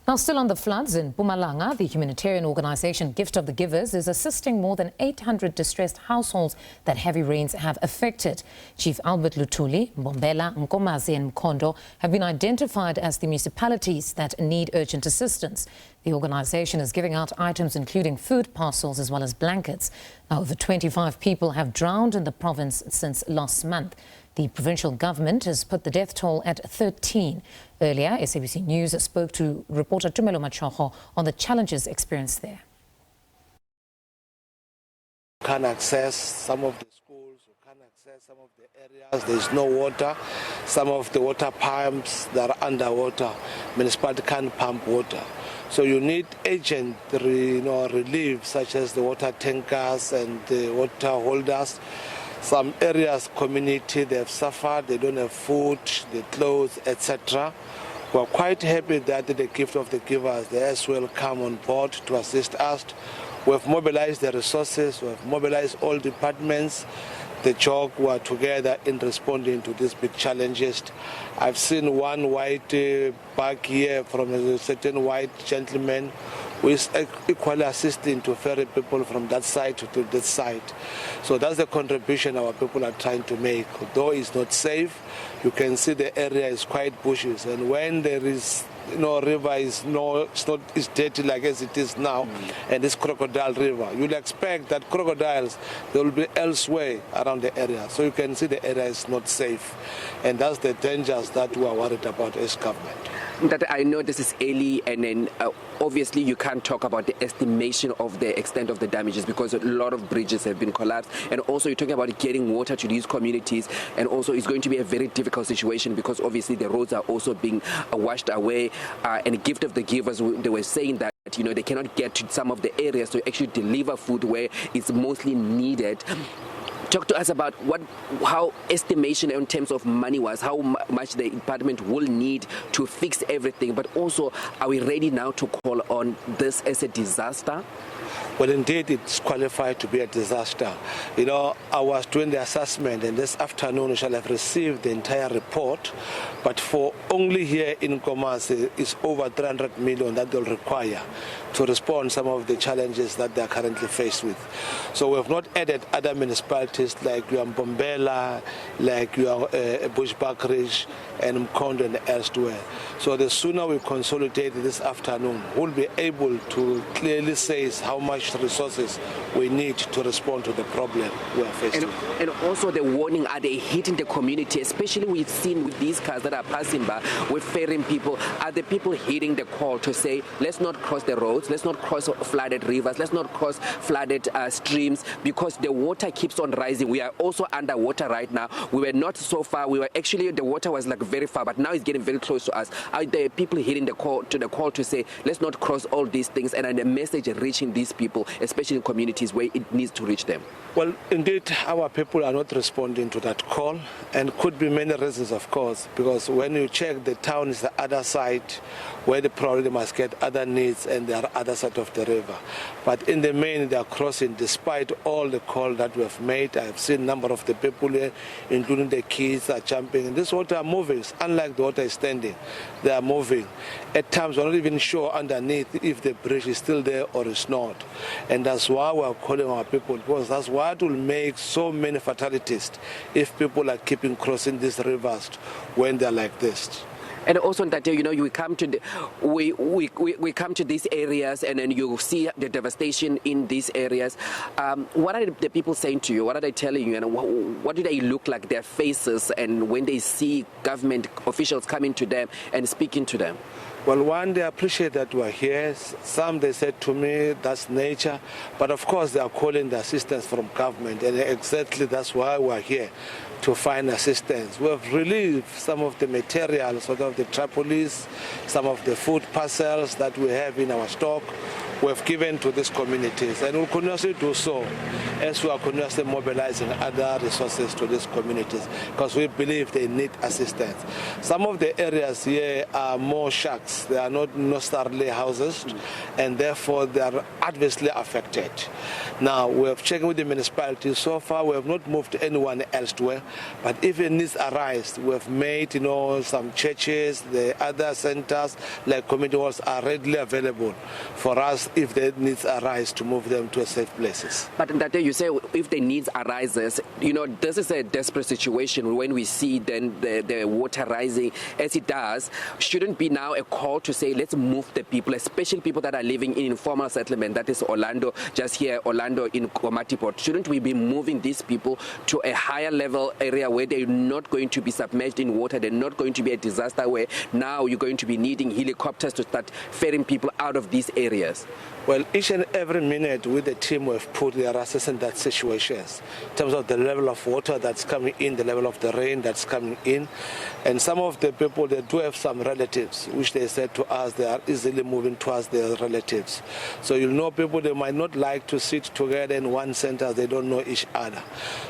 Now, still on the floods in Mpumalanga, the humanitarian organization Gift of the Givers is assisting more than 800 distressed households that heavy rains have affected. Chief Albert Luthuli, Mbombela, Nkomazi and Mkhondo have been identified as the municipalities that need urgent assistance. The organization is giving out items including food parcels as well as blankets. Now, over 25 people have drowned in the province since last month. The provincial government has put the death toll at 13. Earlier, SABC News spoke to reporter Tumelo Machogo on the challenges experienced there. Can't access some of the schools, you can't access some of the areas, there's no water. Some of the water pumps that are underwater, municipality can't pump water. So you need urgent relief, such as the water tankers and the water holders. Some areas, community, they have suffered, they don't have food, the clothes, etc. We're quite happy that the Gift of the Givers, they as well come on board to assist us. We've mobilized the resources, we've mobilized all departments. The JOG were together in responding to these big challenges. I've seen one white bag here from a certain white gentleman who is equally assisting to ferry people from that side to this side. So that's the contribution our people are trying to make. Though it's not safe, you can see the area is quite bushes, and when there is river is it's dirty like as it is now, and this crocodile river, you'll expect that crocodiles, they will be elsewhere around the area. So you can see the area is not safe, and that's the dangers that we are worried about as government. That I know this is early, and then obviously you can't talk about the estimation of the extent of the damages because a lot of bridges have been collapsed, and also you're talking about getting water to these communities, and also it's going to be a very difficult situation because obviously the roads are also being washed away, and Gift of the Givers, they were saying that they cannot get to some of the areas to actually deliver food where it's mostly needed. Talk to us about how estimation in terms of money-wise, how much the department will need to fix everything, but also are we ready now to call on this as a disaster? Well, indeed, it's qualified to be a disaster. I was doing the assessment, and this afternoon we shall have received the entire report. But for only here in Nkomazi, it's over 300 million that they'll require to respond to some of the challenges that they are currently faced with. So we have not added other municipalities like Mbombela, like Bushbuckridge and Mkhondo and elsewhere. So the sooner we consolidate this afternoon, we'll be able to clearly say how much resources we need to respond to the problem we are facing. And also the warning, are they hitting the community, especially we've seen with these cars that are passing by with ferrying people, are the people hitting the call to say, let's not cross the roads, let's not cross flooded rivers, let's not cross flooded streams, because the water keeps on rising. We are also underwater right now. We were not so far, the water was like very far, but now it's getting very close to us. Are the people hitting the call to say, let's not cross all these things, and the message reaching these people, especially in communities where it needs to reach them? Well, indeed, our people are not responding to that call, and could be many reasons, of course, because when you check, the town is the other side where they probably must get other needs, and they are other side of the river. But in the main, they are crossing despite all the call that we have made. I have seen a number of the people here, including the kids, are jumping. And this water are moving. It's unlike the water is standing. They are moving. At times, we're not even sure underneath if the bridge is still there or it's not. And that's why we are calling our people, because that's what will make so many fatalities if people are keeping crossing these rivers when they're like this. And also that we come to these areas, and then you see the devastation in these areas. What are the people saying to you? What are they telling you? And what do they look like, their faces, and when they see government officials coming to them and speaking to them? Well, one, they appreciate that we're here. Some, they said to me, that's nature. But of course, they are calling the assistance from government. And exactly that's why we're here, to find assistance. We have relieved some of the material, sort of the tripolis, some of the food parcels that we have in our stock. We have given to these communities, and we'll continuously do so as we are continuously mobilizing other resources to these communities, because we believe they need assistance. Some of the areas here are more shacks. flats. They are not necessarily houses, and therefore they are adversely affected. Now, we have checked with the municipality. So far, we have not moved anyone elsewhere. But if a needs arise, we have made, some churches, the other centers, like community halls, are readily available for us if the needs arise to move them to safe places. But that you say if the needs arises, this is a desperate situation when we see then the water rising as it does. Shouldn't be now a call to say let's move the people, especially people that are living in informal settlement, that is Orlando, just here, Orlando in Komati. Shouldn't we be moving these people to a higher level area where they're not going to be submerged in water, they're not going to be a disaster where now you're going to be needing helicopters to start ferrying people out of these areas? Well, each and every minute with the team we've put, they are assessing that situations in terms of the level of water that's coming in, the level of the rain that's coming in. And some of the people, they do have some relatives, which they said to us they are easily moving towards their relatives. So people, they might not like to sit together in one center, they don't know each other.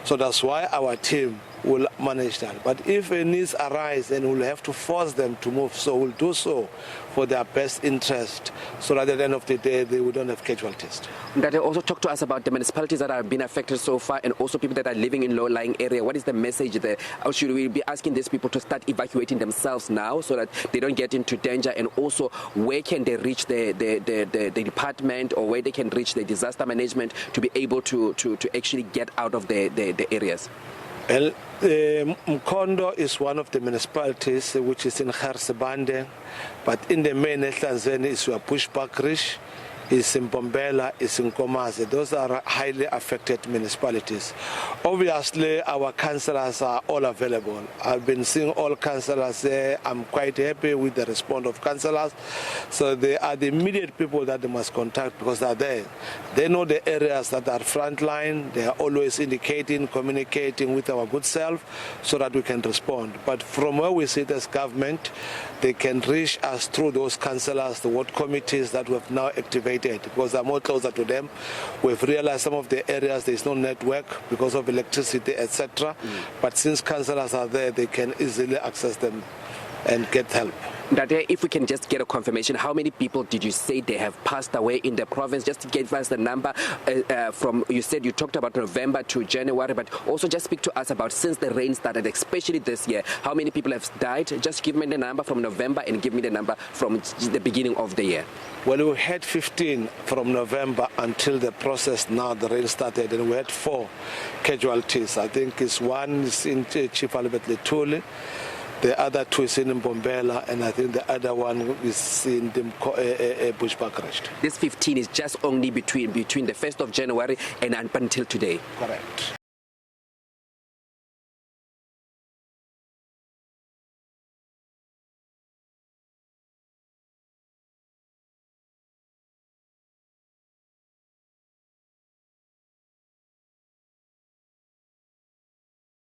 So that's why our team will manage that. But if a needs arise, then we'll have to force them to move. So we'll do so for their best interest, so that at the end of the day, we don't have casualties. That also talk to us about the municipalities that have been affected so far, and also people that are living in low-lying area. What is the message there? Or should we be asking these people to start evacuating themselves now so that they don't get into danger? And also, where can they reach the department, or where they can reach the disaster management to be able to actually get out of the areas? Well, Mkhondo is one of the municipalities which is in Garsebande, but in the main Tanzania is Bushbuckridge, is in Mbombela, is in Nkomazi. Those are highly affected municipalities. Obviously, our councillors are all available. I've been seeing all councillors there. I'm quite happy with the response of councillors. So they are the immediate people that they must contact because they are there. They know the areas that are frontline. They are always indicating, communicating with our good self so that we can respond. But from where we sit as government, they can reach us through those councillors, the ward committees that we have now activated, because they're more closer to them. We've realized some of the areas there is no network because of electricity, etc. But since councillors are there, they can easily access them and get help. That if we can just get a confirmation, how many people did you say they have passed away in the province? Just to give us the number from, you said you talked about November to January, but also just speak to us about since the rain started, especially this year, how many people have died? Just give me the number from November and give me the number from the beginning of the year. Well, we had 15 from November until the process now, the rain started, and we had 4 casualties. I think one is in Chief Albert Luthuli, the other 2 is in Mbombela, and I think the other one is in the Bushbuckridge. This 15 is just only between the 1st of January and until today? Correct.